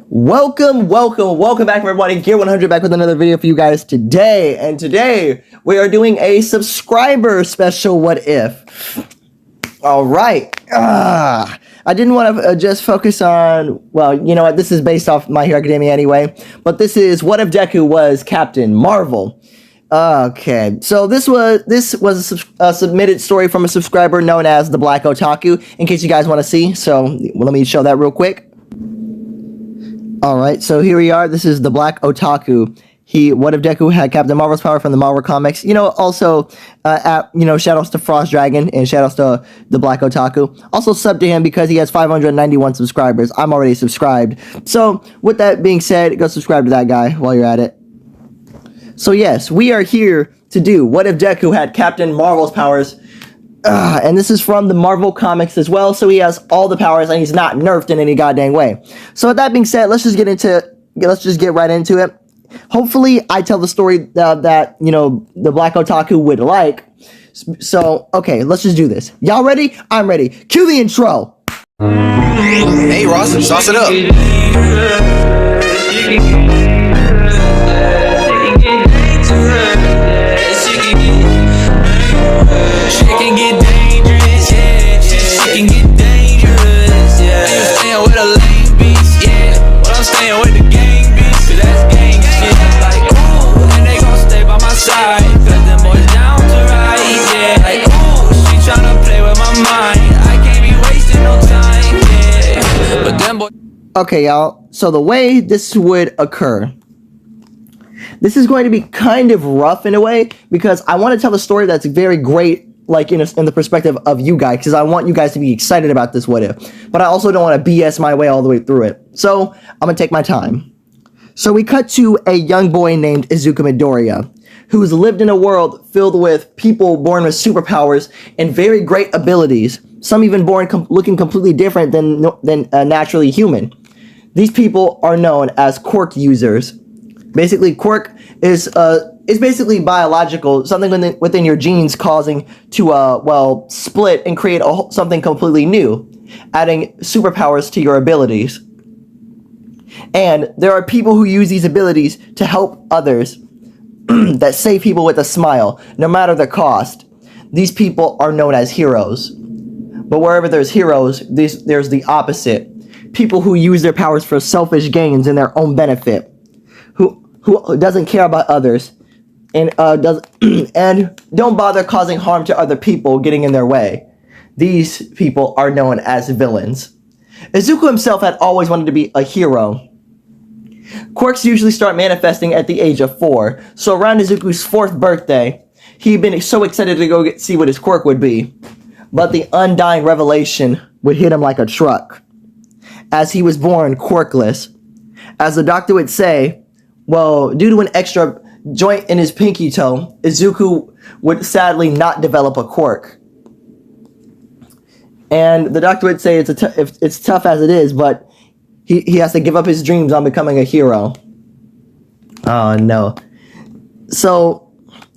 Welcome back, everybody. Gear 100 back with another video for you guys today. And today we are doing a subscriber special what if. All right. I didn't want to just focus on, well, you know what? This is based off My Hero Academia anyway. But this is what if Deku was Captain Marvel. Okay, so this was a submitted story from a subscriber known as the Black Otaku, in case you guys want to see. So let me show that real quick. Alright, so here we are. This is the Black Otaku. What if Deku had Captain Marvel's power from the Marvel comics? You know, also, shoutouts to Frost Dragon and shoutouts to the Black Otaku. Also sub to him because he has 591 subscribers. I'm already subscribed. So, with that being said, go subscribe to that guy while you're at it. So yes, we are here to do what if Deku had Captain Marvel's powers. And this is from the Marvel comics as well, so he has all the powers and he's not nerfed in any goddamn way. So with that being said, let's just get right into it. Hopefully I tell the story that the Black Otaku would like. So okay, let's just do this. Y'all ready? I'm ready. Cue the intro. Hey Ross, sauce it up. Okay, y'all, so the way this would occur, this is going to be kind of rough in a way, because I want to tell a story that's very great, like in the perspective of you guys, because I want you guys to be excited about this what if, but I also don't want to BS my way all the way through it, so I'm going to take my time. So we cut to a young boy named Izuku Midoriya, who's lived in a world filled with people born with superpowers and very great abilities, some even born looking completely different than naturally human. These people are known as quirk users. Basically, quirk is basically biological, something within your genes causing to split and create something completely new, adding superpowers to your abilities. And there are people who use these abilities to help others, that save people with a smile, no matter the cost. These people are known as heroes. But wherever there's heroes, there's the opposite. People who use their powers for selfish gains and their own benefit, who doesn't care about others, and don't bother causing harm to other people getting in their way. These people are known as villains. Izuku himself had always wanted to be a hero. Quirks usually start manifesting at the age of 4, so around Izuku's 4th birthday, he'd been so excited to go see what his quirk would be. But the undying revelation would hit him like a truck, as he was born quirkless. As the doctor would say, well, due to an extra joint in his pinky toe, Izuku would sadly not develop a quirk. And the doctor would say it's tough as it is, but he has to give up his dreams on becoming a hero. Oh no. So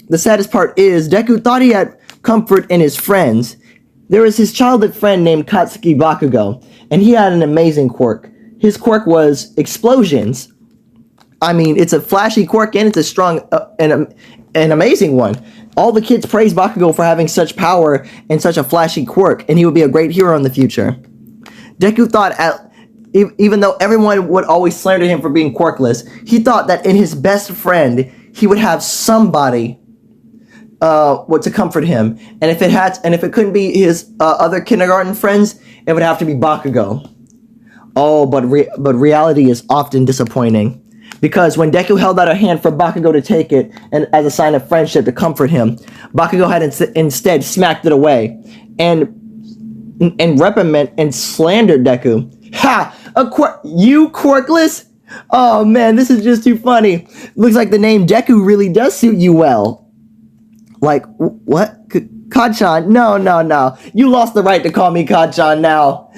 the saddest part is Deku thought he had comfort in his friends. There was his childhood friend named Katsuki Bakugo, and he had an amazing quirk. His quirk was explosions. I mean, it's a flashy quirk and it's a strong and amazing one. All the kids praise Bakugo for having such power and such a flashy quirk, and he would be a great hero in the future. Deku thought, even though everyone would always slander him for being quirkless, he thought that in his best friend, he would have somebody to comfort him, and if it couldn't be his other kindergarten friends, it would have to be Bakugo. Oh, but reality is often disappointing, because when Deku held out a hand for Bakugo to take it, and as a sign of friendship to comfort him, Bakugo had instead smacked it away, and reprimanded and slandered Deku. Ha! You quirkless? Oh man, this is just too funny. Looks like the name Deku really does suit you well. Like, what? Kacchan? No. You lost the right to call me Kacchan now.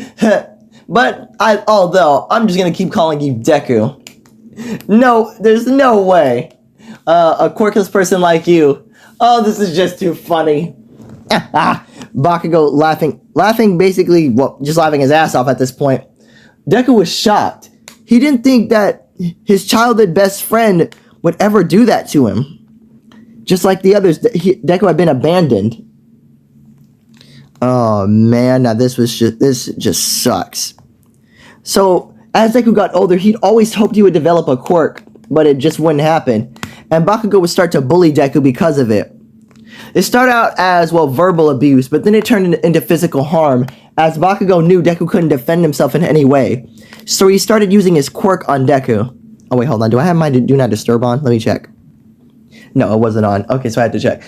But, although, I'm just gonna keep calling you Deku. No, there's no way. A quirkless person like you. Oh, this is just too funny. Bakugo laughing basically, well, just laughing his ass off at this point. Deku was shocked. He didn't think that his childhood best friend would ever do that to him. Just like the others, Deku had been abandoned. Oh man, now this just sucks. So as Deku got older, he'd always hoped he would develop a quirk, but it just wouldn't happen. And Bakugo would start to bully Deku because of it. It started out as, well, verbal abuse, but then it turned into physical harm, as Bakugo knew Deku couldn't defend himself in any way. So he started using his quirk on Deku. Oh wait, hold on, do I have my Do Not Disturb on? Let me check. No, it wasn't on. Okay, so I had to check.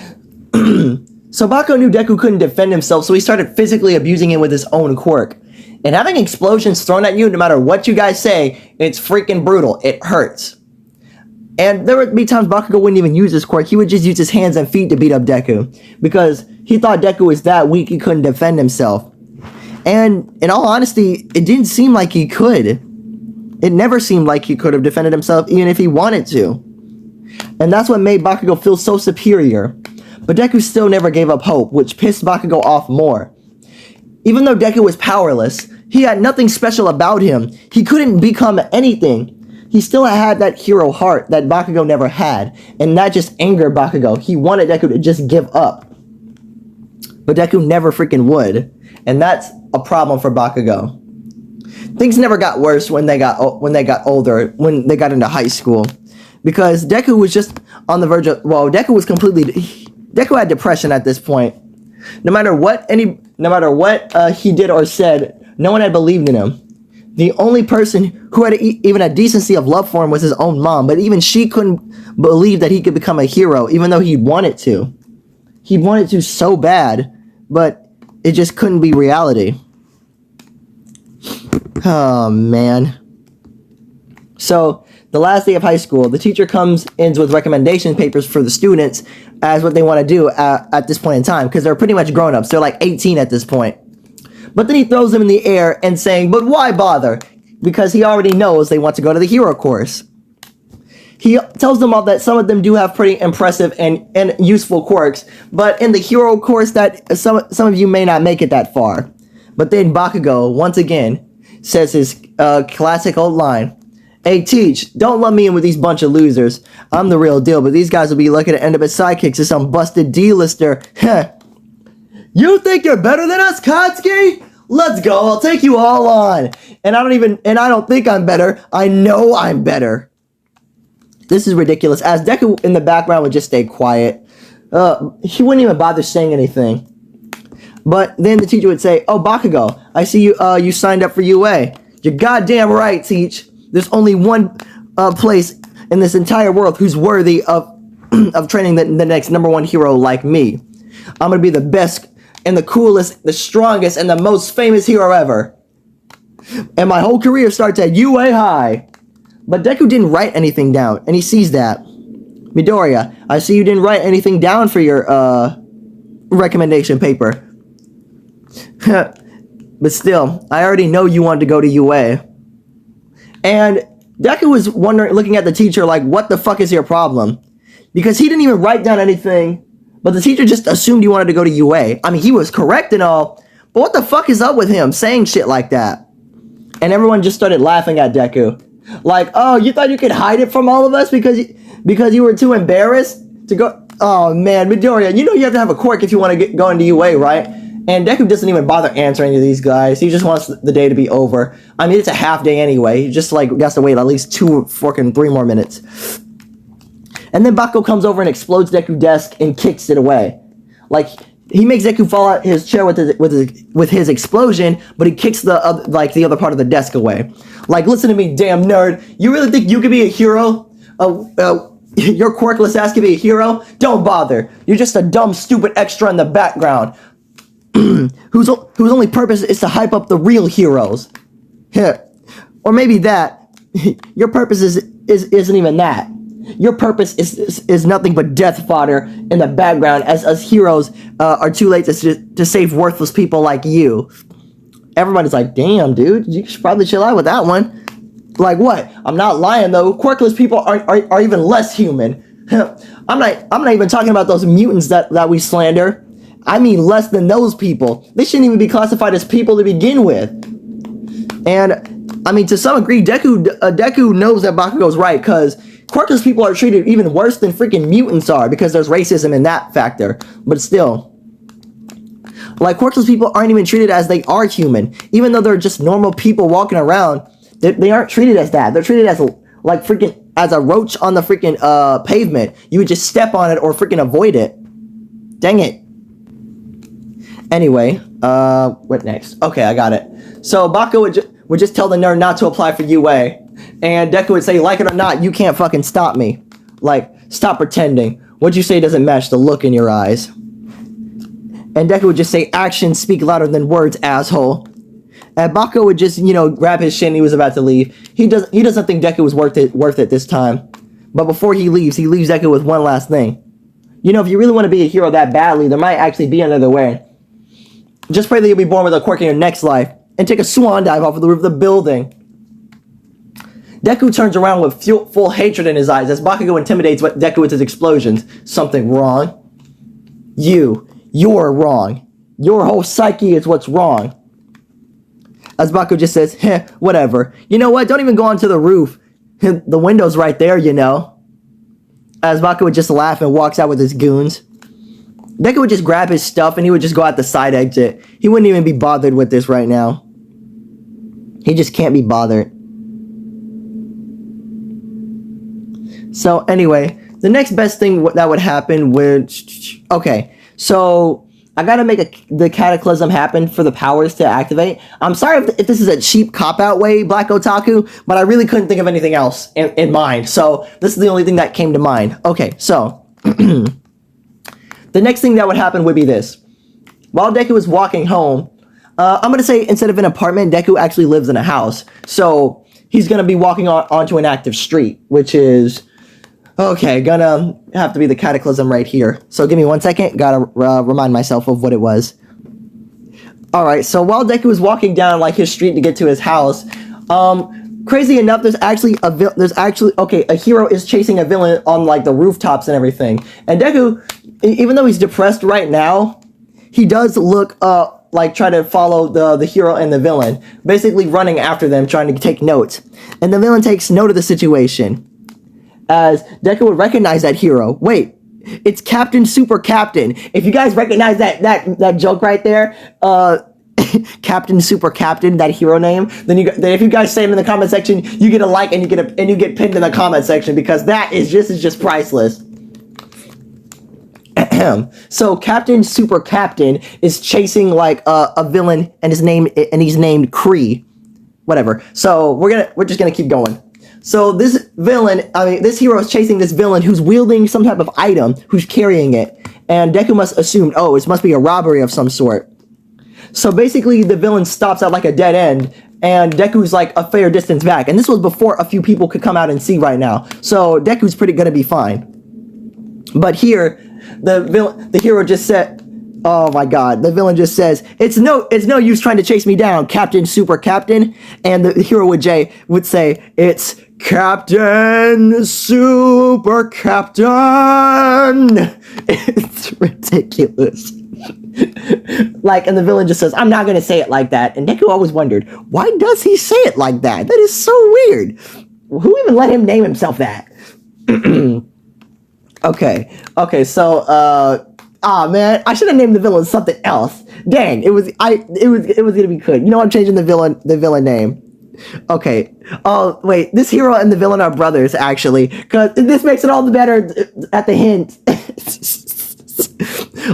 So Bakugo knew Deku couldn't defend himself, so he started physically abusing him with his own quirk. And having explosions thrown at you, no matter what you guys say, it's freaking brutal. It hurts. And there would be times Bakugo wouldn't even use his quirk. He would just use his hands and feet to beat up Deku, because he thought Deku was that weak he couldn't defend himself. And in all honesty, it didn't seem like he could. It never seemed like he could have defended himself even if he wanted to. And that's what made Bakugo feel so superior. But Deku still never gave up hope, which pissed Bakugo off more. Even though Deku was powerless, he had nothing special about him. He couldn't become anything. He still had that hero heart that Bakugo never had, and that just angered Bakugo. He wanted Deku to just give up. But Deku never freaking would, and that's a problem for Bakugo. Things never got worse when they got older, when they got into high school, because Deku was just on the verge of, well, Deku had depression at this point. No matter what he did or said, no one had believed in him. The only person who had even a decency of love for him was his own mom, but even she couldn't believe that he could become a hero, even though he wanted to. He wanted to so bad, but it just couldn't be reality. Oh, man. So, the last day of high school, the teacher comes in with recommendation papers for the students as what they want to do at this point in time, because they're pretty much grown-ups. They're like 18 at this point. But then he throws them in the air and saying, but why bother? Because he already knows they want to go to the hero course. He tells them all that some of them do have pretty impressive and useful quirks, but in the hero course that some of you may not make it that far. But then Bakugo, once again, says his classic old line, "Hey, Teach, don't lump me in with these bunch of losers. I'm the real deal, but these guys will be lucky to end up as sidekicks to some busted D-lister." You think you're better than us, Katsuki? Let's go, I'll take you all on. And I don't think I'm better. I know I'm better. This is ridiculous, as Deku in the background would just stay quiet. He wouldn't even bother saying anything. But then the teacher would say, "Oh, Bakugo, I see you signed up for UA. You're goddamn right, Teach. There's only one place in this entire world who's worthy of training the next #1 hero like me. I'm gonna be the best and the coolest, the strongest, and the most famous hero ever. And my whole career starts at UA High." But Deku didn't write anything down, and he sees that. "Midoriya, I see you didn't write anything down for your recommendation paper." "But still, I already know you wanted to go to UA." And Deku was looking at the teacher like, what the fuck is your problem? Because he didn't even write down anything, but the teacher just assumed he wanted to go to UA. I mean, he was correct and all, but what the fuck is up with him saying shit like that? And everyone just started laughing at Deku. Like, oh, you thought you could hide it from all of us because you were too embarrassed to go? Oh man, Midoriya, you know you have to have a quirk if you want to go into UA, right? And Deku doesn't even bother answering to these guys. He just wants the day to be over. I mean, it's a half day anyway. He just like has to wait at least 3 more minutes. And then Bakugo comes over and explodes Deku's desk and kicks it away. Like, he makes Deku fall out his chair with his explosion, but he kicks the other part of the desk away. Like, listen to me, damn nerd. You really think you could be a hero? Your quirkless ass could be a hero? Don't bother. You're just a dumb, stupid extra in the background. whose only purpose is to hype up the real heroes. Or maybe that. Your purpose isn't even that. Your purpose is nothing but death fodder in the background, as us heroes are too late to save worthless people like you. Everybody's like, damn, dude, you should probably chill out with that one. Like what? I'm not lying though. Quirkless people are even less human. I'm not even talking about those mutants that we slander. I mean less than those people. They shouldn't even be classified as people to begin with. And I mean, to some degree, Deku knows that Bakugo's right, because quirkless people are treated even worse than freaking mutants are, because there's racism in that factor. But still, like, quirkless people aren't even treated as they are human, even though they're just normal people walking around. They aren't treated as that. They're treated as like freaking as a roach on the freaking pavement. You would just step on it or freaking avoid it. Dang it. Anyway, what next? Okay, I got it. So Bakugo would just tell the nerd not to apply for UA, and Deku would say, like it or not, you can't fucking stop me. Like, stop pretending. What you say doesn't match the look in your eyes. And Deku would just say, actions speak louder than words, asshole. And Bakugo would just, grab his shin. He was about to leave. He doesn't think Deku was worth it this time. But before he leaves Deku with one last thing. If you really want to be a hero that badly, there might actually be another way. Just pray that you'll be born with a quirk in your next life, and take a swan dive off of the roof of the building. Deku turns around with full hatred in his eyes as Bakugo intimidates Deku with his explosions. Something wrong? You're wrong. Your whole psyche is what's wrong. As Bakugo just says, whatever. You know what? Don't even go onto the roof. The window's right there, As Bakugo would just laugh and walks out with his goons. Deku would just grab his stuff and he would just go out the side exit. He wouldn't even be bothered with this right now. He just can't be bothered. So anyway, the next best thing that would happen would... Okay, so I gotta make the cataclysm happen for the powers to activate. I'm sorry if this is a cheap cop-out way, Black Otaku, but I really couldn't think of anything else in mind. So this is the only thing that came to mind. Okay, so... The next thing that would happen would be this. While Deku is walking home, I'm going to say instead of an apartment, Deku actually lives in a house. So he's going to be walking onto an active street, which is, okay, gonna have to be the cataclysm right here. So give me 1 second. Gotta remind myself of what it was. Alright, so while Deku is walking down like his street to get to his house, crazy enough, there's actually a hero is chasing a villain on like the rooftops and everything. And Deku, even though he's depressed right now, he does look like try to follow the hero and the villain, basically running after them, trying to take notes. And the villain takes note of the situation, as Deku would recognize that hero. Wait, it's Captain Super Captain. If you guys recognize that joke right there, Captain Super Captain, that hero name, then if you guys say it in the comment section, you get a like and you get pinned in the comment section, because that is just priceless. So Captain Super Captain is chasing like a villain, and he's named Kree. Whatever. So we're just gonna keep going. So this hero is chasing this villain who's wielding some type of item, who's carrying it, and Deku must assume, oh, it must be a robbery of some sort. So basically, the villain stops at like a dead end, and Deku's like a fair distance back. And this was before a few people could come out and see right now. So Deku's gonna be fine. But here, the hero just said, oh my god, the villain just says, it's no use trying to chase me down, Captain Super Captain. And the hero would say, it's Captain Super Captain. It's ridiculous. Like, and the villain just says, I'm not gonna say it like that. And Deku always wondered, why does he say it like that? That is so weird. Who even let him name himself that? Okay, so, man, I should have named the villain something else. Dang, it was gonna be good. You know, I'm changing the villain name. Okay. Oh, wait, this hero and the villain are brothers, actually, because this makes it all the better at the hint.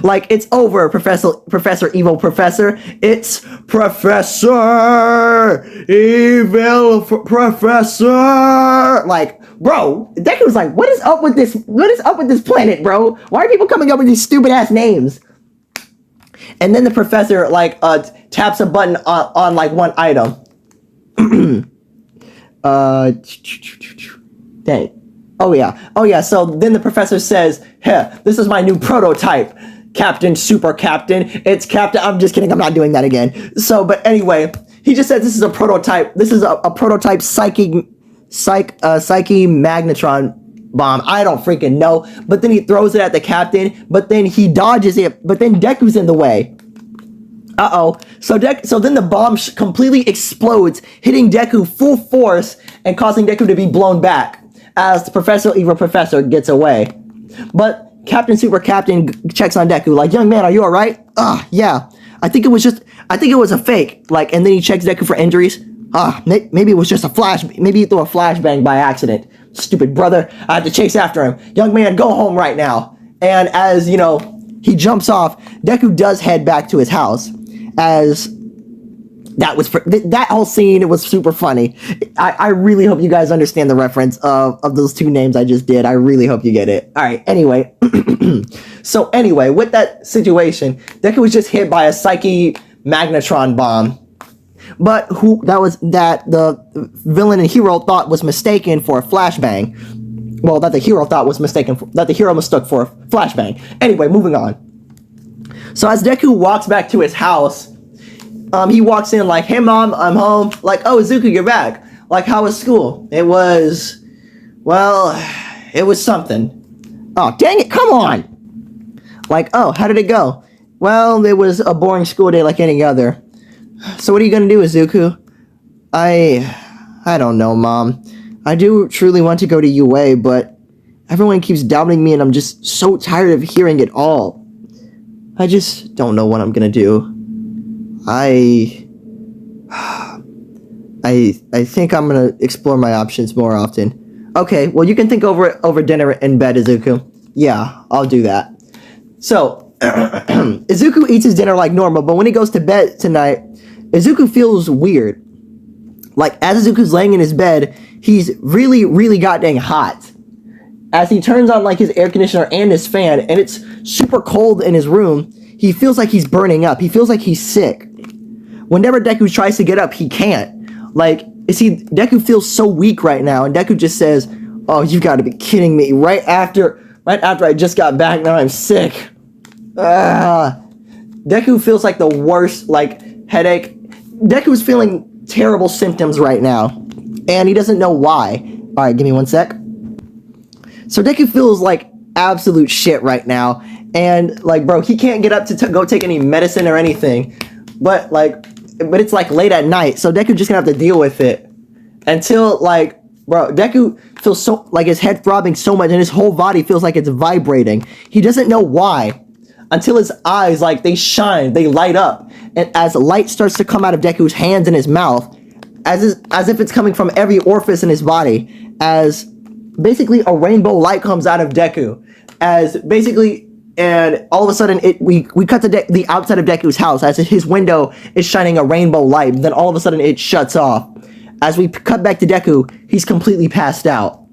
Like, it's over, Professor Evil Professor. It's Professor Evil Professor. Like, bro, Deku's like, what is up with this? What is up with this planet, bro? Why are people coming up with these stupid ass names? And then the professor like taps a button on like one item. Dang. Oh yeah. So then the professor says, "Hey, this is my new prototype, Captain Super Captain. It's Captain." I'm just kidding. I'm not doing that again. So, but anyway, he just said this is a prototype. This is a prototype psyche magnetron bomb. I don't freaking know. But then he throws it at the captain. But then he dodges it. But then Deku's in the way. Uh-oh. So then the bomb completely explodes, hitting Deku full force and causing Deku to be blown back as the Evil Professor gets away. But Captain Super Captain checks on Deku like, young man, are you alright? Yeah. I think it was a fake. Like, and then he checks Deku for injuries. Maybe it was just a flash. Maybe he threw a flashbang by accident. Stupid brother. I have to chase after him. Young man, go home right now. And as, he jumps off, Deku does head back to his house. As that whole scene, it was super funny. I really hope you guys understand the reference of those two names I just did. I really hope you get it. All right, anyway. So anyway, with that situation, Deku was just hit by a Psyche Magnetron bomb. But the villain and hero thought was mistaken for a flashbang. Well, that the hero mistook for a flashbang. Anyway, moving on. So as Deku walks back to his house, he walks in like, hey mom, I'm home. Like, oh, Izuku, you're back. Like, how was school? It was something. Oh, dang it, come on. Like, oh, how did it go? Well, it was a boring school day like any other. So what are you gonna do, Izuku? I don't know, Mom. I do truly want to go to UA, but everyone keeps doubting me and I'm just so tired of hearing it all. I just don't know what I'm gonna do. I think I'm gonna explore my options more often. Okay, well you can think over it over dinner in bed, Izuku. Yeah, I'll do that. So, Izuku eats his dinner like normal, but when he goes to bed tonight, Izuku feels weird. Like, as Izuku's laying in his bed, he's really, really goddamn hot. As he turns on, like, his air conditioner and his fan, and it's super cold in his room, he feels like he's burning up. He feels like he's sick. Whenever Deku tries to get up, he can't. Like, Deku feels so weak right now, and Deku just says, oh, you gotta be kidding me. Right after I just got back, now I'm sick. Deku feels like the worst, like, headache. Deku's feeling terrible symptoms right now, and he doesn't know why. Alright, give me one sec. So Deku feels like absolute shit right now, and, like, bro, he can't get up to go take any medicine or anything, but it's, like, late at night, so Deku just gonna have to deal with it until, like, bro, Deku feels so, like, his head throbbing so much, and his whole body feels like it's vibrating. He doesn't know why, until his eyes, like, they shine, they light up, and as light starts to come out of Deku's hands and his mouth, as if it's coming from every orifice in his body, as basically a rainbow light comes out of Deku, as basically, and all of a sudden, we cut to the outside of Deku's house, as his window is shining a rainbow light, and then all of a sudden it shuts off. As we cut back to Deku, he's completely passed out.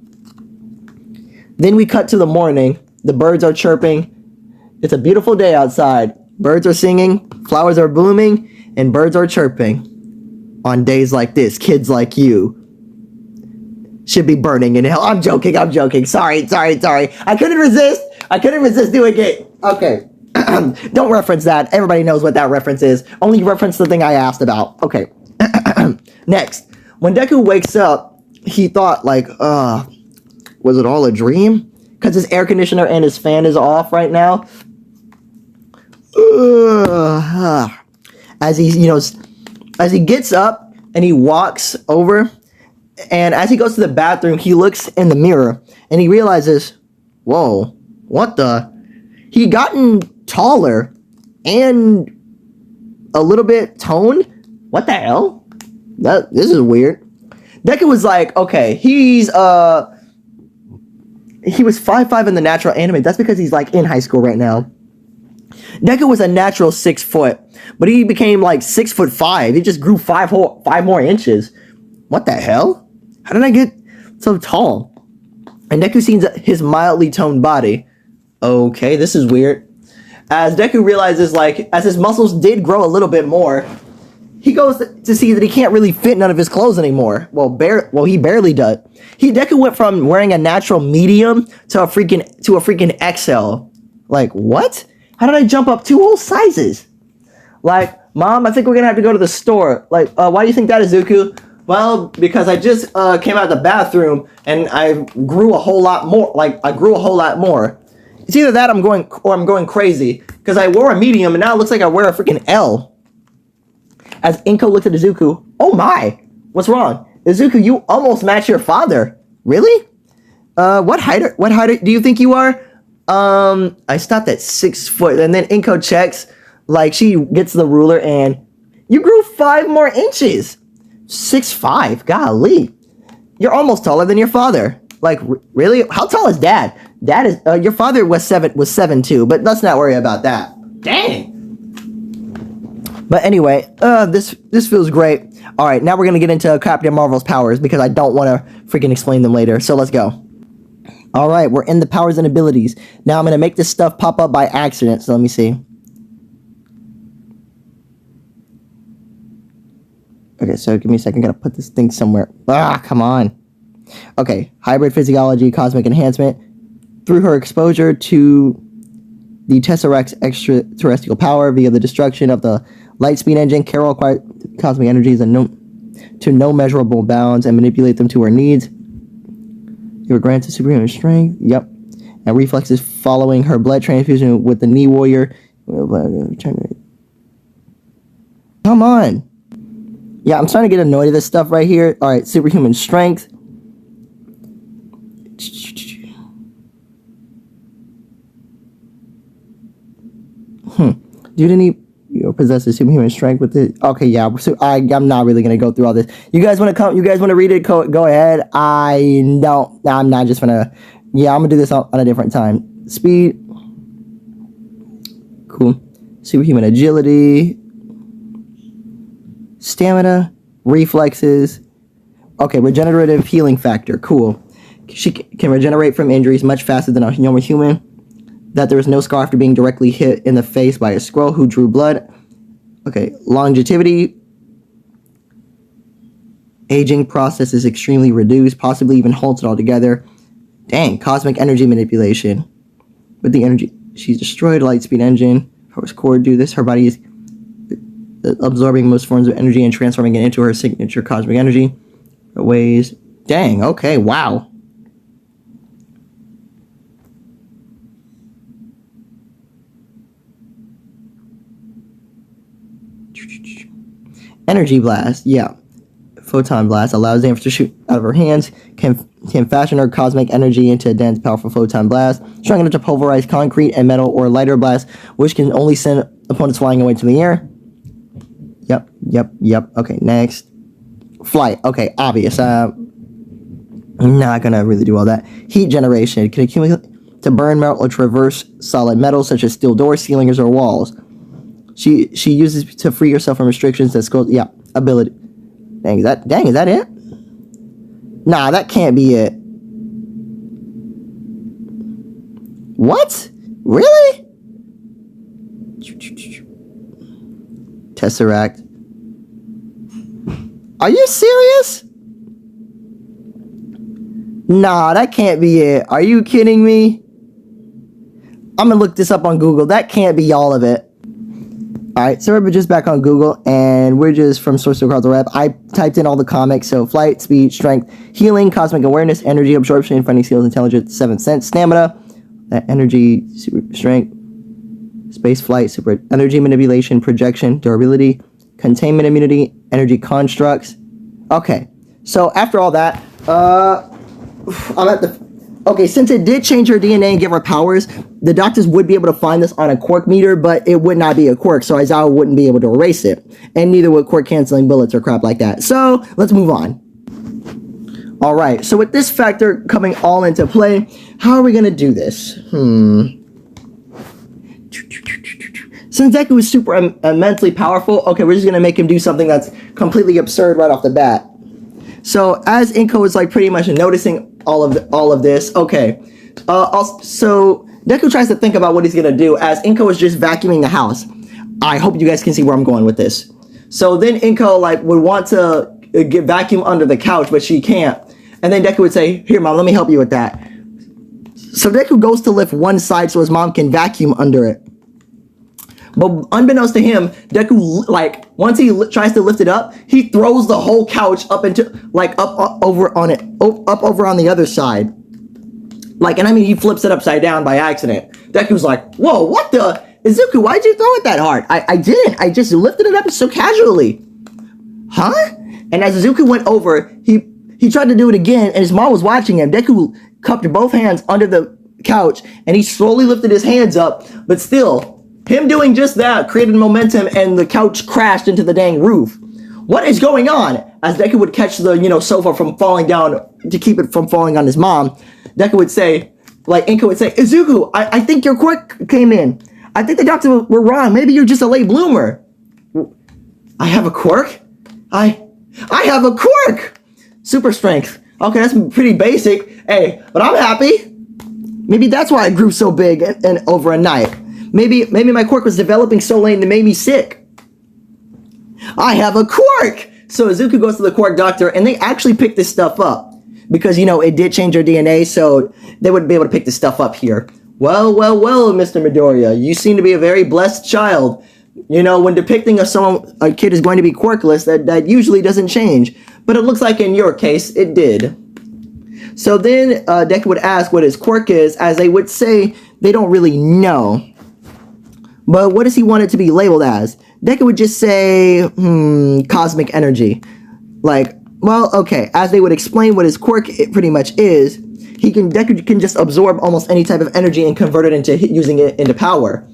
Then we cut to the morning, the birds are chirping, it's a beautiful day outside. Birds are singing, flowers are blooming, and birds are chirping. On days like this, kids like you should be burning in hell. I'm joking. Sorry. I couldn't resist doing it. Okay. Don't reference that. Everybody knows what that reference is. Only reference the thing I asked about. Okay. Next. When Deku wakes up, he thought, like, was it all a dream? Because his air conditioner and his fan is off right now. As he gets up and he walks over, and as he goes to the bathroom, he looks in the mirror and he realizes, whoa, what the? He gotten taller and a little bit toned. What the hell? This is weird. Deku was like, okay, he was 5'5" in the natural anime. That's because he's, like, in high school right now. Deku was a natural 6 foot, but he became like 6'5". He just grew 5 more inches. What the hell? How did I get so tall? And Deku sees his mildly toned body. Okay, this is weird. As Deku realizes, like, as his muscles did grow a little bit more, he goes to see that he can't really fit none of his clothes anymore. Well, he barely does. Deku went from wearing a natural medium to a freaking XL. Like, what? How did I jump up 2 whole sizes? Like, Mom, I think we're gonna have to go to the store. Like, why do you think that, Izuku? Well, because I just came out of the bathroom and I grew a whole lot more. Like, I grew a whole lot more. It's either that or I'm going crazy. Because I wore a medium and now it looks like I wear a freaking L. As Inko looks at Izuku, oh my, what's wrong? Izuku, you almost match your father. Really? What height do you think you are? I stopped at 6 foot, and then Inko checks, like she gets the ruler, and you grew 5 more inches. 6'5", golly. You're almost taller than your father. Like, really? How tall is Dad? Dad is, your father was 7'2", but let's not worry about that. Dang. But anyway, this feels great. All right, now we're gonna get into Captain Marvel's powers because I don't want to freaking explain them later. So let's go. All right, we're in the powers and abilities. Now I'm gonna make this stuff pop up by accident. So let me see. Okay, so give me a second. Gotta put this thing somewhere. Ah, come on. Okay, hybrid physiology, cosmic enhancement. Through her exposure to the Tesseract's extraterrestrial power via the destruction of the Lightspeed engine, Carol acquired cosmic energies to no measurable bounds and manipulate them to her needs. You were granted superhuman strength. Yep. And reflexes following her blood transfusion with the knee warrior. Come on. Yeah, I'm starting to get annoyed at this stuff right here. All right, superhuman strength. Due to any possesses superhuman strength with it. Okay, yeah. So I'm not really gonna go through all this. You guys want to come? You guys want to read it? Go ahead. I don't. I'm not just gonna. Yeah, I'm gonna do this on a different time. Speed. Cool. Superhuman agility. Stamina. Reflexes. Okay, regenerative healing factor. Cool. She can regenerate from injuries much faster than a normal human. That there was no scar after being directly hit in the face by a Skrull who drew blood. Okay, longevity. Aging process is extremely reduced, possibly even halted altogether. Dang, cosmic energy manipulation. With the energy, she's destroyed Lightspeed engine. Powers core do this. Her body is absorbing most forms of energy and transforming it into her signature cosmic energy. Ways. Dang, okay, wow. Energy blast, yeah. Photon blast allows Xanthus to shoot out of her hands, can fashion her cosmic energy into a dense, powerful photon blast, strong enough to pulverize concrete and metal, or lighter blast, which can only send opponents flying away to the air. Yep. Okay, next. Flight, okay, obvious. I'm not gonna really do all that. Heat generation, can accumulate to burn metal or traverse solid metal, such as steel doors, ceilings, or walls. She uses to free herself from restrictions that Skull. Yeah, ability. Dang, is that it? Nah, that can't be it. What? Really? Tesseract. Are you serious? Nah, that can't be it. Are you kidding me? I'm gonna look this up on Google. That can't be all of it. Alright, so we're just back on Google, and we're just from source across the web. I typed in all the comics, so flight, speed, strength, healing, cosmic awareness, energy absorption, finding skills, intelligence, 7th sense, stamina, that energy, super strength, space flight, super energy manipulation, projection, durability, containment immunity, energy constructs. Okay, so after all that, I'm at the... Okay, since it did change her DNA and give her powers, the doctors would be able to find this on a quirk meter, but it would not be a quirk, so Aizawa wouldn't be able to erase it. And neither would quirk-canceling bullets or crap like that. So, let's move on. Alright, so with this factor coming all into play, how are we going to do this? Since Deku is super immensely powerful, okay, we're just going to make him do something that's completely absurd right off the bat. So, as Inko is like pretty much noticing all of this, okay. So Deku tries to think about what he's gonna do as Inko is just vacuuming the house. I hope you guys can see where I'm going with this. So then Inko like would want to get vacuum under the couch, but she can't. And then Deku would say, "Here, Mom, let me help you with that." So Deku goes to lift one side so his mom can vacuum under it. But unbeknownst to him, Deku, like, once he tries to lift it up, he throws the whole couch up into, like, up over on the other side. Like, and I mean, he flips it upside down by accident. Deku's like, whoa, what the? Izuku, why'd you throw it that hard? I didn't. I just lifted it up so casually. huh? And as Izuku went over, he tried to do it again, and his mom was watching him. Deku cupped both hands under the couch, and he slowly lifted his hands up, but still, him doing just that created momentum, and the couch crashed into the dang roof. What is going on? As Deku would catch the, sofa from falling down to keep it from falling on his mom, Deku would say, Inko would say, Izuku, I think your quirk came in. I think the doctor were wrong. Maybe you're just a late bloomer. I have a quirk? I have a quirk! Super strength. Okay, that's pretty basic. Hey, but I'm happy. Maybe that's why I grew so big and over a night. Maybe my quirk was developing so late and it made me sick. I have a quirk! So Izuku goes to the quirk doctor, and they actually pick this stuff up. Because, it did change their DNA, so they wouldn't be able to pick this stuff up here. Well, Mr. Midoriya, you seem to be a very blessed child. When depicting a kid is going to be quirkless, that usually doesn't change. But it looks like in your case, it did. So then Deku would ask what his quirk is, as they would say they don't really know. But what does he want it to be labeled as? Deku would just say, cosmic energy. Okay, as they would explain what his quirk pretty much is, Deku can just absorb almost any type of energy and convert it into using it into power.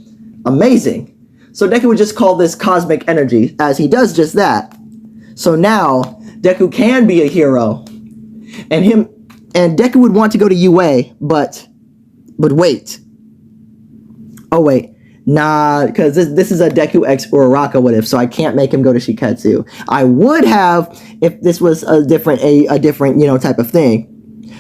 Amazing. So Deku would just call this cosmic energy, as he does just that. So now, Deku can be a hero. And Deku would want to go to UA, but wait. Oh wait. Nah, because this is a Deku X Uraraka what if, so I can't make him go to Shiketsu. I would have if this was a different type of thing.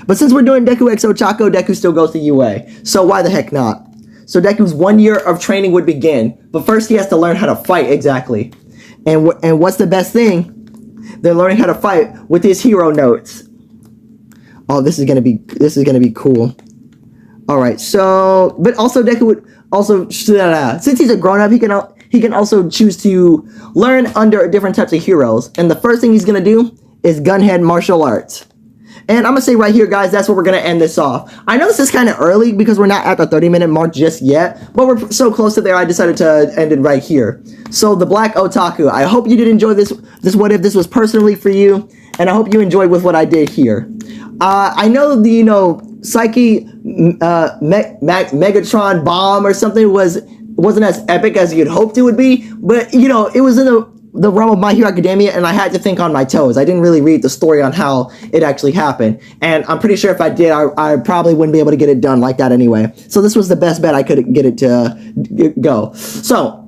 But since we're doing Deku X Ochako, Deku still goes to UA. So why the heck not? So Deku's 1 year of training would begin, but first he has to learn how to fight exactly. And what's the best thing? They're learning how to fight with his hero notes. Oh, this is gonna be cool. All right, so but also Deku would also since he's a grown up, he can also choose to learn under different types of heroes. And the first thing he's gonna do is gunhead martial arts. And I'm gonna say right here, guys, that's where we're gonna end this off. I know this is kind of early because we're not at the 30-minute mark just yet, but we're so close to there, I decided to end it right here. So the Black Otaku, I hope you did enjoy this what if this was personally for you, and I hope you enjoyed with what I did here. I know the Psyche Megatron bomb or something wasn't as epic as you'd hoped it would be, but it was in the realm of My Hero Academia, and I had to think on my toes. I didn't really read the story on how it actually happened, and I'm pretty sure if I did, I probably wouldn't be able to get it done like that anyway. So this was the best bet I could get it to go. So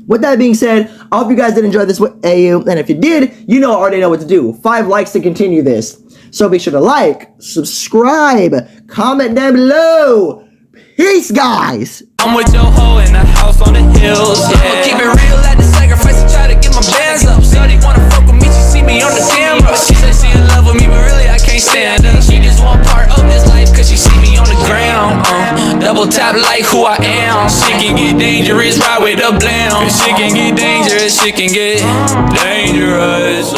with that being said, I hope you guys did enjoy this AU, and if you did, already know what to do. 5 likes to continue this. So be sure to like, subscribe, comment down below. Peace, guys. I'm with your hoe in the house on the hills. Yeah. I'ma keep it real at the sacrifice and try to get my bands up. Shorty wanna fuck with me, she see me on the camera. She said she in love with me, but really I can't stand her. She just want part of this life cause she see me on the ground. Double tap like who I am. She can get dangerous, ride with the blam. She can get dangerous, she can get dangerous.